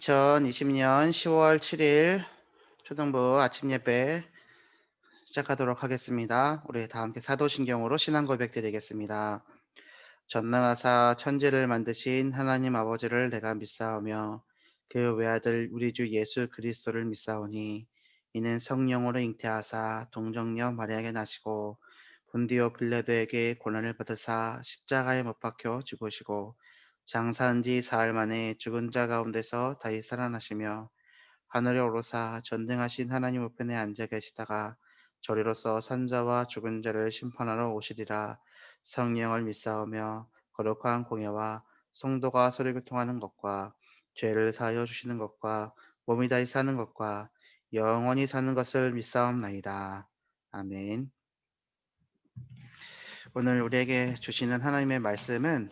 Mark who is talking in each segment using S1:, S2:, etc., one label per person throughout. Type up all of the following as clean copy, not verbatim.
S1: 2020년 10월 7일 초등부 아침 예배 시작하도록 하겠습니다. 우리 다 함께 사도신경으로 신앙 고백 드리겠습니다. 전능하사 천지를 만드신 하나님 아버지를 내가 믿사오며 그 외아들 우리 주 예수 그리스도를 믿사오니 이는 성령으로 잉태하사 동정녀 마리아에게 나시고 본디오 빌라도에게 고난을 받으사 십자가에 못 박혀 죽으시고 장사한 지 사흘 만에 죽은 자 가운데서 다시 살아나시며 하늘에 오르사 전능하신 하나님 우편에 앉아 계시다가 저리로서 산자와 죽은 자를 심판하러 오시리라. 성령을 믿사오며 거룩한 공예와 성도가 서로 교통하는 것과 죄를 사하여 주시는 것과 몸이 다시 사는 것과 영원히 사는 것을 믿사옵나이다. 아멘. 오늘 우리에게 주시는 하나님의 말씀은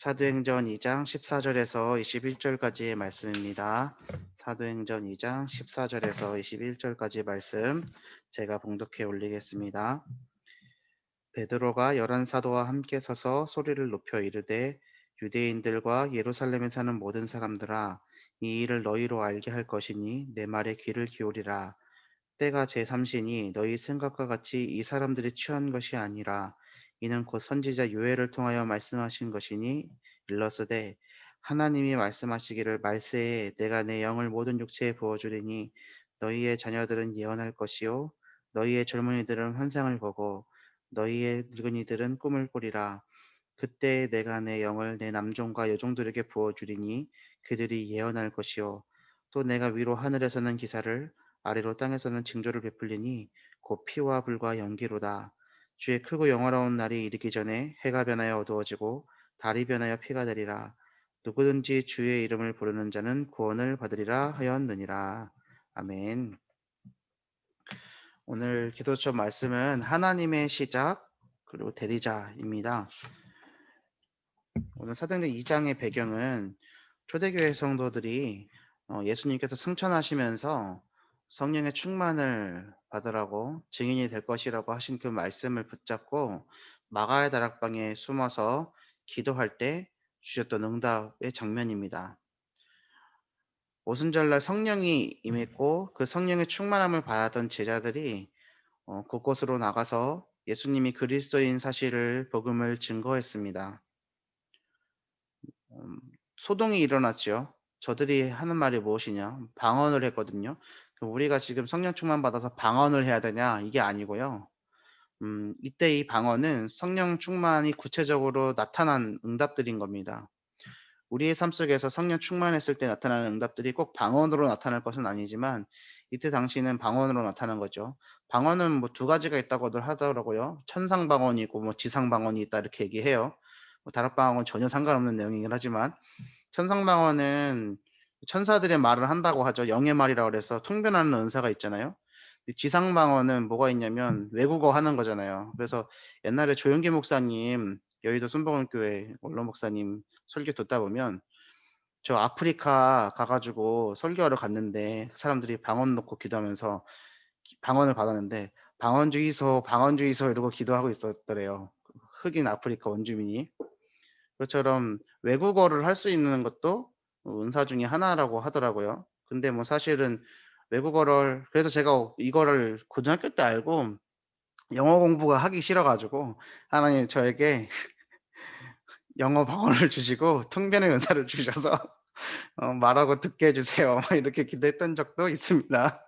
S1: 사도행전 2장 14절에서 21절까지의 말씀입니다. 사도행전 2장 14절에서 21절까지 말씀 제가 봉독해 올리겠습니다. 베드로가 열한 사도와 함께 서서 소리를 높여 이르되 유대인들과 예루살렘에 사는 모든 사람들아 이 일을 너희로 알게 할 것이니 내 말에 귀를 기울이라. 때가 제3시니 너희 생각과 같이 이 사람들이 취한 것이 아니라 이는 곧 선지자 요엘을 통하여 말씀하신 것이니 일러스되 하나님이 말씀하시기를 말세에 내가 내 영을 모든 육체에 부어주리니 너희의 자녀들은 예언할 것이요 너희의 젊은이들은 환상을 보고 너희의 늙은이들은 꿈을 꾸리라. 그때 내가 내 영을 내 남종과 여종들에게 부어주리니 그들이 예언할 것이요 또 내가 위로 하늘에서는 기사를 아래로 땅에서는 징조를 베풀리니 곧 피와 불과 연기로다. 주의 크고 영화로운 날이 이르기 전에 해가 변하여 어두워지고 달이 변하여 피가 되리라. 누구든지 주의 이름을 부르는 자는 구원을 받으리라 하였느니라. 아멘. 오늘 기도처 말씀은 하나님의 시작 그리고 대리자입니다. 오늘 사도행전 2장의 배경은 초대교회 성도들이 예수님께서 승천하시면서 성령의 충만을 받으라고 증인이 될 것이라고 하신 그 말씀을 붙잡고 마가의 다락방에 숨어서 기도할 때 주셨던 응답의 장면입니다. 오순절날 성령이 임했고 그 성령의 충만함을 받았던 제자들이 곳곳으로 나가서 예수님이 그리스도인 사실을 복음을 증거했습니다. 음, 소동이 일어났죠. 저들이 하는 말이 무엇이냐? 방언을 했거든요. 그럼 우리가 지금 성령 충만 받아서 방언을 해야 되냐? 이게 아니고요. 이때 이 방언은 성령 충만이 구체적으로 나타난 응답들인 겁니다. 우리의 삶 속에서 성령 충만했을 때 나타나는 응답들이 꼭 방언으로 나타날 것은 아니지만 이때 당시는 방언으로 나타난 거죠. 방언은 뭐 두 가지가 있다고들 하더라고요. 천상 방언이 있고 뭐 지상 방언이 있다 이렇게 얘기해요. 뭐 다락방언은 전혀 상관없는 내용이긴 하지만 천상 방언은 천사들의 말을 한다고 하죠. 영의 말이라고 그래서 통변하는 은사가 있잖아요. 근데 지상 방언은 뭐가 있냐면 외국어 하는 거잖아요. 그래서 옛날에 조영기 목사님 여의도 순복음교회 원로 목사님 설교 듣다 보면 저 아프리카 가 가지고 설교하러 갔는데 사람들이 방언 놓고 기도하면서 방언을 받았는데 "방언주의소, 방언주의소." 이러고 기도하고 있었더래요. 흑인 아프리카 원주민이. 그것처럼 외국어를 할 수 있는 것도 은사 중에 하나라고 하더라고요. 근데 뭐 사실은 외국어를 그래서 제가 이거를 고등학교 때 알고 영어 공부가 하기 싫어 가지고 하나님이 저에게 영어 방언을 주시고 통변의 은사를 주셔서 "말하고 듣게 해 주세요." 막 이렇게 기도했던 적도 있습니다.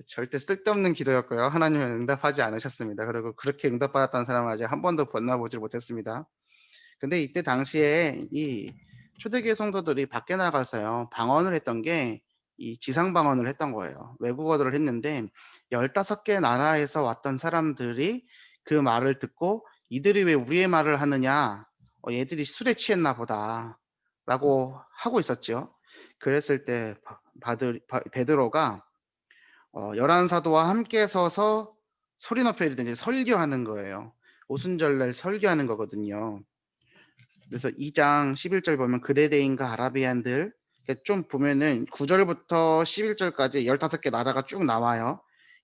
S1: 절대 쓸데없는 기도였고요. 하나님은 응답하지 않으셨습니다. 그리고 그렇게 응답받았다는 사람은 아직 한 번도 만나 보질 못했습니다. 근데 이때 당시에 이 초대교회 성도들이 밖에 나가서요. 방언을 했던 게 이 지상 방언을 했던 거예요. 외국어들을 했는데 15개 나라에서 왔던 사람들이 그 말을 듣고 '이들이 왜 우리의 말을 하느냐. 얘들이 술에 취했나 보다.'라고 하고 있었죠. 그랬을 때 베드로가 11 사도와 함께 서서 소리 높여 이르되 이제 설교하는 거예요. 오순절날 설교하는 거거든요. 그래서 2장 11절 보면 그레데인과 아라비안들 좀 보면은 9 절부터 11 절까지 15개 나라가 쭉 나와요.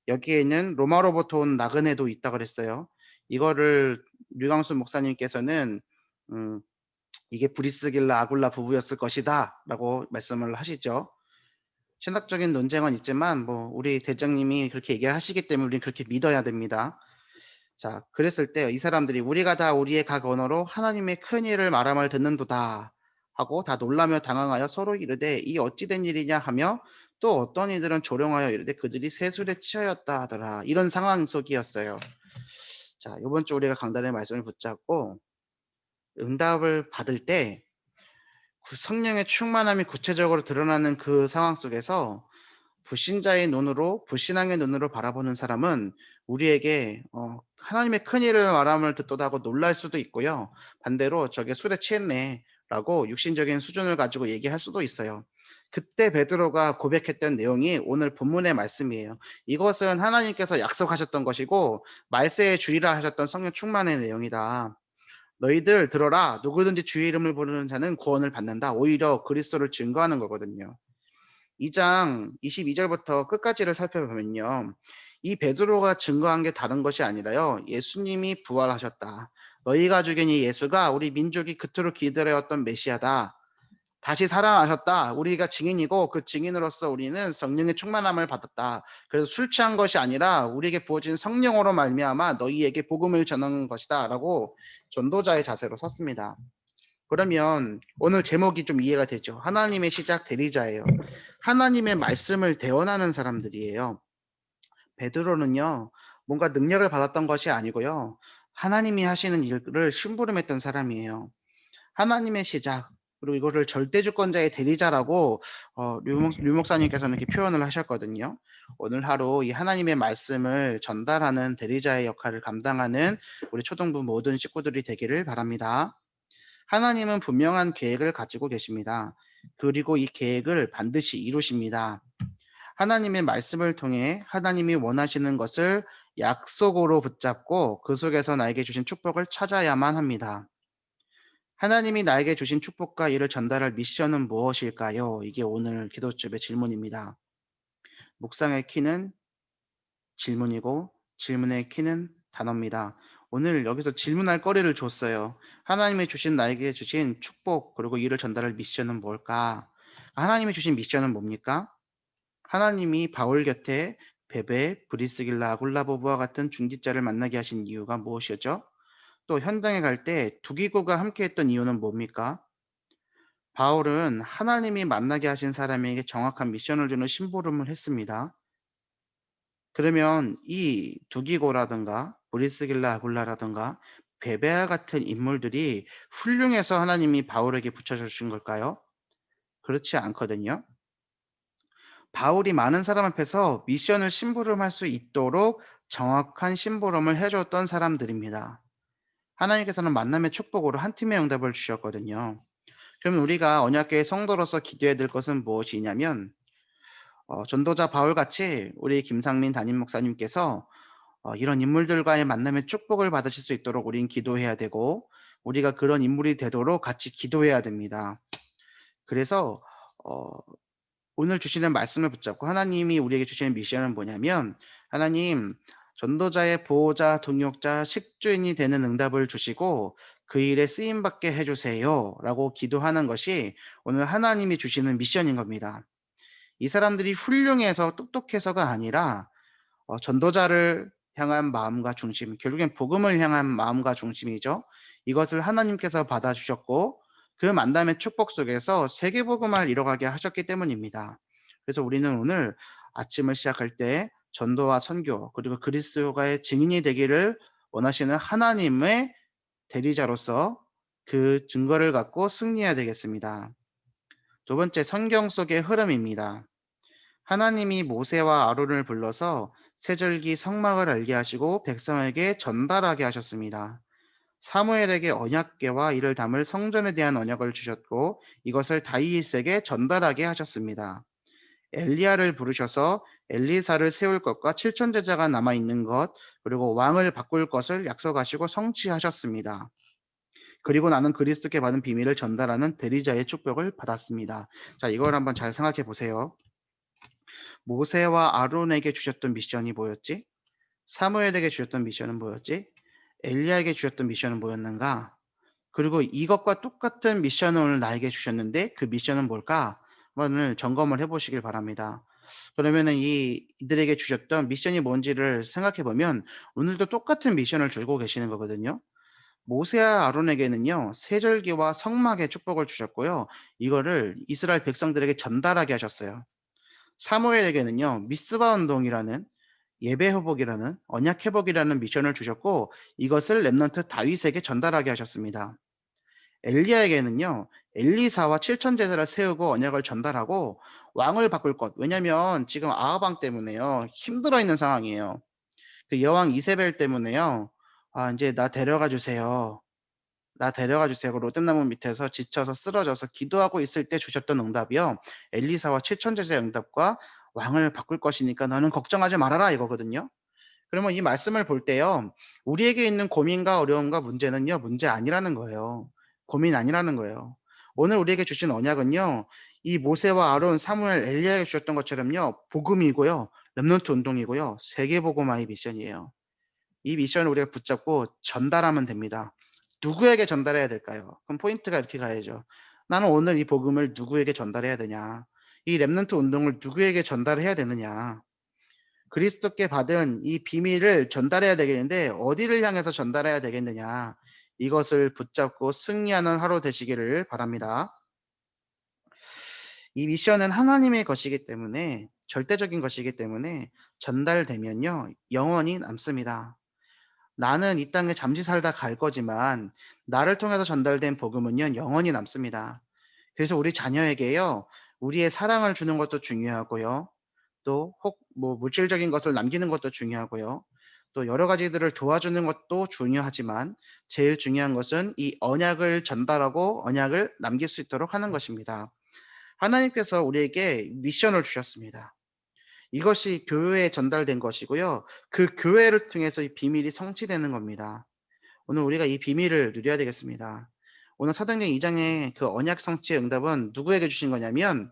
S1: 여기에는 로마로부터 온 나그네도 있다 그랬어요. 이거를 류광수 목사님께서는 음 이게 브리스길라 아굴라 부부였을 것이다라고 말씀을 하시죠. 신학적인 논쟁은 있지만 뭐 우리 대장님이 그렇게 얘기하시기 때문에 우리는 그렇게 믿어야 됩니다. 자, 그랬을 때 이 사람들이 "우리가 다 우리의 각 언어로 하나님의 큰 일을 말함을 듣는도다." 하고 다 놀라며 당황하여 서로 이르되 "이 어찌 된 일이냐." 하며 또 어떤 이들은 조롱하여 이르되 "그들이 세술에 취하였다 하더라." 이런 상황 속이었어요. 자, 요번 주 우리가 강단의 말씀을 붙잡고 응답을 받을 때 그 성령의 충만함이 구체적으로 드러나는 그 상황 속에서 불신자의 눈으로 불신앙의 눈으로 바라보는 사람은 우리에게 하나님의 큰 일을 말함을 듣도다 하고 놀랄 수도 있고요. 반대로 "저게 술에 취했네."라고 육신적인 수준을 가지고 얘기할 수도 있어요. 그때 베드로가 고백했던 내용이 오늘 본문의 말씀이에요. 이것은 하나님께서 약속하셨던 것이고 말세에 주리라 하셨던 성령 충만의 내용이다. "너희들 들어라. 누구든지 주의 이름을 부르는 자는 구원을 받는다." 오히려 그리스도를 증거하는 거거든요. 2장 22 절부터 끝까지를 살펴보면요. 이 베드로가 증거한 게 다른 것이 아니라요. "예수님이 부활하셨다. 너희가 죽인 이 예수가 우리 민족이 그토록 기다려왔던 메시아다. 다시 살아나셨다. 우리가 증인이고 그 증인으로서 우리는 성령의 충만함을 받았다. 그래서 술 취한 것이 아니라 우리에게 부어진 성령으로 말미암아 너희에게 복음을 전하는 것이다."라고 전도자의 자세로 섰습니다. 그러면 오늘 제목이 좀 이해가 되죠. 하나님의 시작 대리자예요. 하나님의 말씀을 대언하는 사람들이에요. 베드로는요, 뭔가 능력을 받았던 것이 아니고요. 하나님이 하시는 일을 심부름했던 사람이에요. 하나님의 시작, 그리고 이거를 절대주권자의 대리자라고 류 목사님께서는 이렇게 표현을 하셨거든요. 오늘 하루 이 하나님의 말씀을 전달하는 대리자의 역할을 감당하는 우리 초등부 모든 식구들이 되기를 바랍니다. 하나님은 분명한 계획을 가지고 계십니다. 그리고 이 계획을 반드시 이루십니다. 하나님의 말씀을 통해 하나님이 원하시는 것을 약속으로 붙잡고 그 속에서 나에게 주신 축복을 찾아야만 합니다. 하나님이 나에게 주신 축복과 이를 전달할 미션은 무엇일까요? 이게 오늘 기도집의 질문입니다. 묵상의 키는 질문이고 질문의 키는 단어입니다. 오늘 여기서 질문할 거리를 줬어요. 하나님이 주신 나에게 주신 축복 그리고 이를 전달할 미션은 뭘까? 하나님이 주신 미션은 뭡니까? 하나님이 바울 곁에 베베, 브리스길라, 아굴라보부와 같은 중직자를 만나게 하신 이유가 무엇이었죠? 또 현장에 갈 때 두기고가 함께했던 이유는 뭡니까? 바울은 하나님이 만나게 하신 사람에게 정확한 미션을 주는 심부름을 했습니다. 그러면 이 두기고라든가 브리스길라 아굴라라든가 베베와 같은 인물들이 훌륭해서 하나님이 바울에게 붙여주신 걸까요? 그렇지 않거든요. 바울이 많은 사람 앞에서 미션을 심부름할 수 있도록 정확한 심부름을 해줬던 사람들입니다. 하나님께서는 만남의 축복으로 한 팀의 응답을 주셨거든요. 그러면 우리가 언약궤의 성도로서 기도해야 될 것은 무엇이냐면 전도자 바울같이 우리 김상민 담임 목사님께서 이런 인물들과의 만남의 축복을 받으실 수 있도록 우린 기도해야 되고 우리가 그런 인물이 되도록 같이 기도해야 됩니다. 그래서 어 오늘 주시는 말씀을 붙잡고 하나님이 우리에게 주시는 미션은 뭐냐면 하나님 전도자의 보호자, 동역자, 식주인이 되는 응답을 주시고 그 일에 쓰임 받게 해 주세요라고 기도하는 것이 오늘 하나님이 주시는 미션인 겁니다. 이 사람들이 훌륭해서 똑똑해서가 아니라 전도자를 향한 마음과 중심, 결국엔 복음을 향한 마음과 중심이죠. 이것을 하나님께서 받아주셨고 그 만남의 축복 속에서 세계복음을 이뤄가게 하셨기 때문입니다. 그래서 우리는 오늘 아침을 시작할 때 전도와 선교 그리고 그리스도가의 증인이 되기를 원하시는 하나님의 대리자로서 그 증거를 갖고 승리해야 되겠습니다. 두 번째, 성경 속의 흐름입니다. 하나님이 모세와 아론을 불러서 세절기 성막을 알게 하시고 백성에게 전달하게 하셨습니다. 사무엘에게 언약궤와 이를 담을 성전에 대한 언약을 주셨고 이것을 다윗에게 전달하게 하셨습니다. 엘리야를 부르셔서 엘리사를 세울 것과 7천 제자가 남아 있는 것 그리고 왕을 바꿀 것을 약속하시고 성취하셨습니다. 그리고 나는 그리스도께 받은 비밀을 전달하는 대리자의 축복을 받았습니다. 자, 이걸 한번 잘 생각해 보세요. 모세와 아론에게 주셨던 미션이 뭐였지? 사무엘에게 주셨던 미션은 뭐였지? 엘리야에게 주셨던 미션은 뭐였는가? 그리고 이것과 똑같은 미션을 오늘 나에게 주셨는데 그 미션은 뭘까? 한번 점검을 해 보시길 바랍니다. 그러면은 이들에게 주셨던 미션이 뭔지를 생각해 보면 오늘도 똑같은 미션을 주고 계시는 거거든요. 모세와 아론에게는요, 세절기와 성막의 축복을 주셨고요. 이거를 이스라엘 백성들에게 전달하게 하셨어요. 사무엘에게는요, 미스바 운동이라는 예배 회복이라는 언약 회복이라는 미션을 주셨고 이것을 렘넌트 다윗에게 전달하게 하셨습니다. 엘리야에게는요, 엘리사와 칠천 제사를 세우고 언약을 전달하고 왕을 바꿀 것. 왜냐면 지금 아합 왕 때문에요. 힘들어 있는 상황이에요. 그 여왕 이세벨 때문에요. 아, 이제 나 데려가 주세요. 나 데려가 주세요. 그 로뎀나무 밑에서 지쳐서 쓰러져서 기도하고 있을 때 주셨던 응답이요. 엘리사와 칠천 제사의 응답과 왕을 바꿀 것이니까 너는 걱정하지 말아라 이거거든요. 그러면 이 말씀을 볼 때요. 우리에게 있는 고민과 어려움과 문제는요. 문제 아니라는 거예요. 고민 아니라는 거예요. 오늘 우리에게 주신 언약은요. 이 모세와 아론, 사무엘, 엘리야에게 주셨던 것처럼요. 복음이고요. 렘넌트 운동이고요. 세계 복음화의 미션이에요. 이 미션을 우리가 붙잡고 전달하면 됩니다. 누구에게 전달해야 될까요? 그럼 포인트가 이렇게 가야죠. 나는 오늘 이 복음을 누구에게 전달해야 되냐? 이 렘넌트 운동을 누구에게 전달해야 되느냐? 그리스도께 받은 이 비밀을 전달해야 되겠는데 어디를 향해서 전달해야 되겠느냐? 이것을 붙잡고 승리하는 하루 되시기를 바랍니다. 이 미션은 하나님의 것이기 때문에 절대적인 것이기 때문에 전달되면요. 영원히 남습니다. 나는 이 땅에 잠시 살다 갈 거지만 나를 통해서 전달된 복음은요. 영원히 남습니다. 그래서 우리 자녀에게요. 우리의 사랑을 주는 것도 중요하고요. 또 혹 뭐 물질적인 것을 남기는 것도 중요하고요. 또 여러 가지들을 도와주는 것도 중요하지만 제일 중요한 것은 이 언약을 전달하고 언약을 남길 수 있도록 하는 것입니다. 하나님께서 우리에게 미션을 주셨습니다. 이것이 교회에 전달된 것이고요. 그 교회를 통해서 이 비밀이 성취되는 겁니다. 오늘 우리가 이 비밀을 누려야 되겠습니다. 오늘 사도행전 2장의 그 언약 성취의 응답은 누구에게 주신 거냐면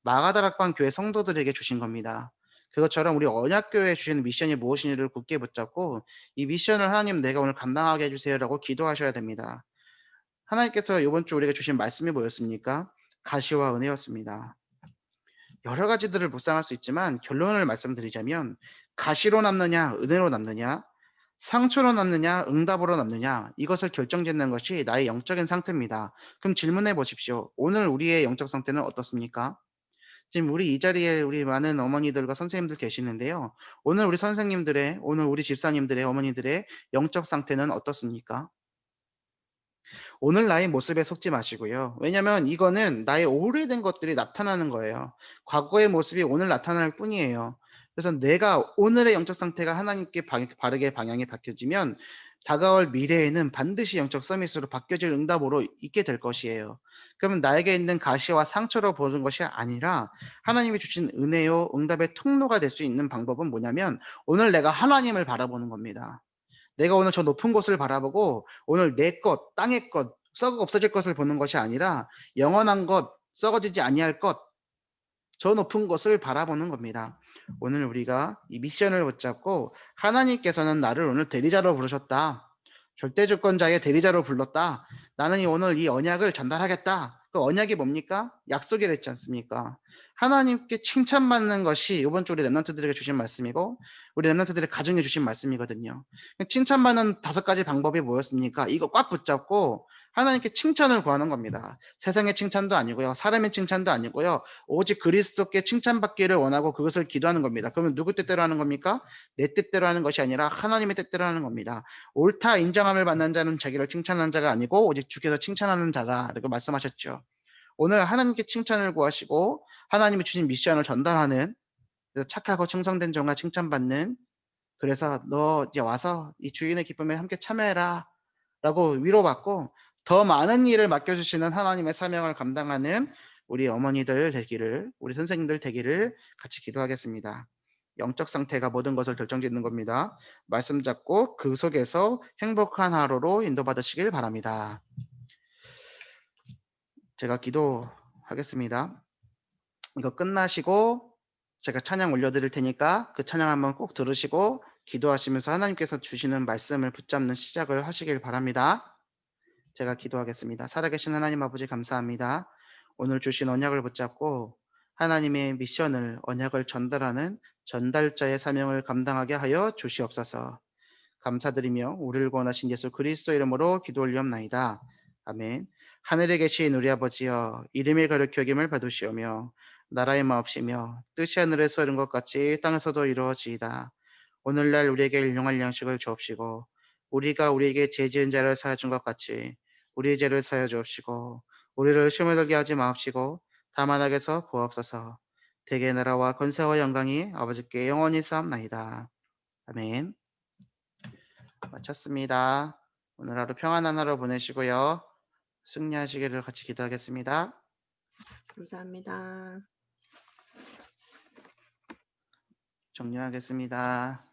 S1: 마가다락방 교회 성도들에게 주신 겁니다. 그것처럼 우리 언약교회에 주시는 미션이 무엇인지를 굳게 붙잡고 이 미션을 하나님 내가 오늘 감당하게 해주세요라고 기도하셔야 됩니다. 하나님께서 이번 주 우리에게 주신 말씀이 뭐였습니까? 가시와 은혜였습니다. 여러 가지들을 묵상할 수 있지만 결론을 말씀드리자면 가시로 남느냐 은혜로 남느냐 상처로 남느냐 응답으로 남느냐 이것을 결정짓는 것이 나의 영적인 상태입니다. 그럼 질문해 보십시오. 오늘 우리의 영적 상태는 어떻습니까? 지금 우리 이 자리에 우리 많은 어머니들과 선생님들 계시는데요. 오늘 우리 집사님들의 어머니들의 영적 상태는 어떻습니까? 오늘 나의 모습에 속지 마시고요. 왜냐면 이거는 나의 오래된 것들이 나타나는 거예요. 과거의 모습이 오늘 나타날 뿐이에요. 그래서 내가 오늘의 영적 상태가 하나님께 바르게 방향이 바뀌어지면 다가올 미래에는 반드시 영적 서밋으로 바뀌어질 응답으로 있게 될 것이에요. 그러면 나에게 있는 가시와 상처로 보는 것이 아니라 하나님이 주신 은혜요 응답의 통로가 될 수 있는 방법은 뭐냐면 오늘 내가 하나님을 바라보는 겁니다. 내가 오늘 저 높은 곳을 바라보고 오늘 내 것, 땅의 것, 썩어 없어질 것을 보는 것이 아니라 영원한 것, 썩어지지 아니할 것, 저 높은 곳을 바라보는 겁니다. 오늘 우리가 이 미션을 붙잡고 하나님께서는 나를 오늘 대리자로 부르셨다. 절대주권자의 대리자로 불렀다. 나는 오늘 이 언약을 전달하겠다. 그 언약이 뭡니까? 약속이라 했지 않습니까? 하나님께 칭찬받는 것이 이번 주 우리 랩런트들에게 주신 말씀이고 우리 랩런트들의 가정에 주신 말씀이거든요. 칭찬받는 5가지 방법이 뭐였습니까? 이거 꽉 붙잡고 하나님께 칭찬을 구하는 겁니다. 세상의 칭찬도 아니고요. 사람의 칭찬도 아니고요. 오직 그리스도께 칭찬받기를 원하고 그것을 기도하는 겁니다. 그러면 누구 뜻대로 하는 겁니까? 내 뜻대로 하는 것이 아니라 하나님의 뜻대로 하는 겁니다. 옳다 인정함을 받는 자는 자기를 칭찬하는 자가 아니고 오직 주께서 칭찬하는 자라 이렇게 말씀하셨죠. 오늘 하나님께 칭찬을 구하시고 하나님이 주신 미션을 전달하는 그래서 착하고 충성된 종아 칭찬받는 그래서 너 이제 와서 이 주인의 기쁨에 함께 참여해라 라고 위로받고 더 많은 일을 맡겨주시는 하나님의 사명을 감당하는 우리 어머니들 되기를 우리 선생님들 되기를 같이 기도하겠습니다. 영적 상태가 모든 것을 결정짓는 겁니다. 말씀 잡고 그 속에서 행복한 하루로 인도받으시길 바랍니다. 제가 기도하겠습니다. 이거 끝나시고 제가 찬양 올려드릴 테니까 그 찬양 한번 꼭 들으시고 기도하시면서 하나님께서 주시는 말씀을 붙잡는 시작을 하시길 바랍니다. 제가 기도하겠습니다. 살아계신 하나님 아버지 감사합니다. 오늘 주신 언약을 붙잡고 하나님의 미션을 언약을 전달하는 전달자의 사명을 감당하게 하여 주시옵소서. 감사드리며 우리를 구원하신 예수 그리스도 이름으로 기도 올리옵나이다. 아멘. 하늘에 계신 우리 아버지여 이름이 거룩히 여김을 받으시오며 나라의 마옵시며 뜻이 하늘에서 이룬 것 같이 땅에서도 이루어지이다. 오늘날 우리에게 일용할 양식을 주옵시고 우리가 우리에게 죄 지은 자를 사하여 준 것 같이 우리의 죄를 사하여 주옵시고 우리를 시험에 들게 하지 마옵시고 다만 악에서 구하옵소서. 대개 나라와 권세와 영광이 아버지께 영원히 쌓옵나이다. 아멘. 마쳤습니다. 오늘 하루 평안한 하루 보내시고요. 승리하시기를 같이 기도하겠습니다.
S2: 감사합니다.
S1: 종료하겠습니다.